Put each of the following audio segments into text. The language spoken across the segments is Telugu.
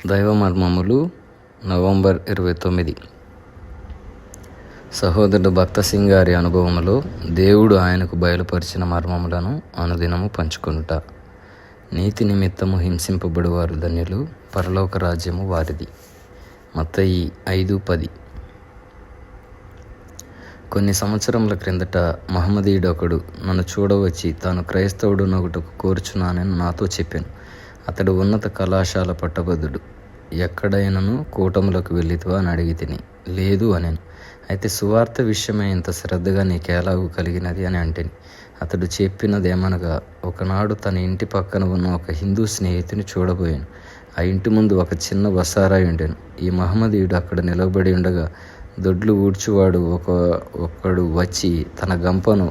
దైవమర్మములు నవంబర్ 29. సహోదరుడు భక్త సింగ్ గారి అనుభవంలో దేవుడు ఆయనకు బయలుపరిచిన మర్మములను అనుదినము పంచుకొనుట. నీతి నిమిత్తము హింసింపబడువారు ధన్యులు, పరలోక రాజ్యము వారిది. మత్తయి 5:10. కొన్ని సంవత్సరముల క్రిందట మహమ్మదీయుడు ఒకడు నన్ను చూడవచ్చి తాను క్రైస్తవుడు నగుటకు కోరుచున్నానని నాతో చెప్పాను. అతడు ఉన్నత కళాశాల పట్టభద్రుడు. ఎక్కడైనను కూటములకు వెళ్ళితివా అని అడిగి తిని, లేదు అనేను. అయితే సువార్త విషయమై ఇంత శ్రద్ధగా నీకెలాగూ కలిగినది అని అంటేని. అతడు చెప్పినదేమనగా, ఒకనాడు తన ఇంటి పక్కన ఉన్న ఒక హిందూ స్నేహితుని చూడబోయాను. ఆ ఇంటి ముందు ఒక చిన్న వసారాయి ఉండెను. ఈ మహమ్మదీయుడు అక్కడ నిలబడి ఉండగా దొడ్లు ఊడ్చువాడు ఒకడు వచ్చి తన గంపను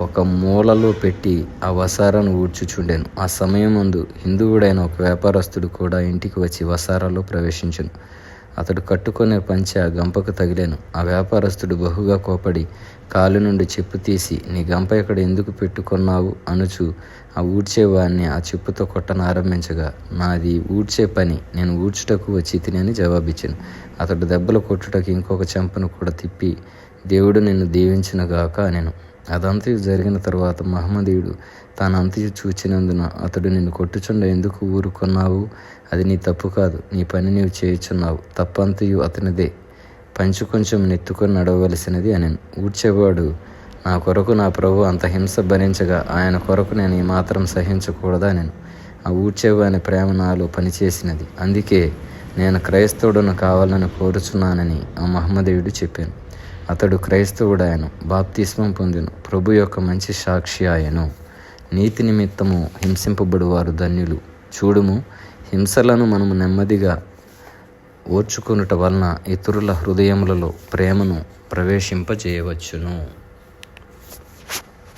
ఒక మూలలో పెట్టి ఆ వసారాను ఊడ్చుచుండెను. ఆ సమయమందు హిందువుడైన ఒక వ్యాపారస్తుడు కూడా ఇంటికి వచ్చి వసారాలో ప్రవేశించెను. అతడు కట్టుకునే పంచె ఆ గంపకు తగిలాను. ఆ వ్యాపారస్తుడు బహుగా కోపడి కాలు నుండి చెప్పు తీసి, నీ గంప ఇక్కడ ఎందుకు పెట్టుకున్నావు అనుచు ఆ ఊడ్చేవాడిని ఆ చెప్పుతో కొట్టనారంభించగా, నాది ఊడ్చే పని, నేను ఊడ్చుటకు వచ్చి తినని జవాబిచ్చాను. అతడు దెబ్బలు కొట్టుటకు ఇంకొక చెంపను కూడా తిప్పి, దేవుడు నిన్ను దీవించునుగాక అనెను. అదంతయు జరిగిన తరువాత మహమ్మదీయుడు తాను అంతయు చూచినందున, అతడు నిన్ను కొట్టుచుండ ఎందుకు ఊరుకున్నావు? అది నీ తప్పు కాదు, నీ పని నీవు చేయుచున్నావు. తప్పంతయు అతనిదే, పంచి కొంచెం నెత్తుకొని నడవవలసినది అనెను. ఊడ్చేవాడు, నా కొరకు నా ప్రభు అంత హింస భరించగా ఆయన కొరకు నేను ఈ మాత్రం సహించకూడదా అనెను. ఆ ఊడ్చేవాని ప్రేమ నాలో పనిచేసినది. అందుకే నేను క్రైస్తవుడును కావాలని కోరుచున్నానని ఆ మహమ్మదీయుడు చెప్పాను. అతడు క్రైస్తవుడాయను, బాప్తిస్మం పొందెను, ప్రభు యొక్క మంచి సాక్షి ఆయను. నీతి నిమిత్తము హింసింపబడువారు ధన్యులు. చూడుము, హింసలను మనము నెమ్మదిగా ఓర్చుకొనుట వలన ఇతరుల హృదయములలో ప్రేమను ప్రవేశింపజేయవచ్చును.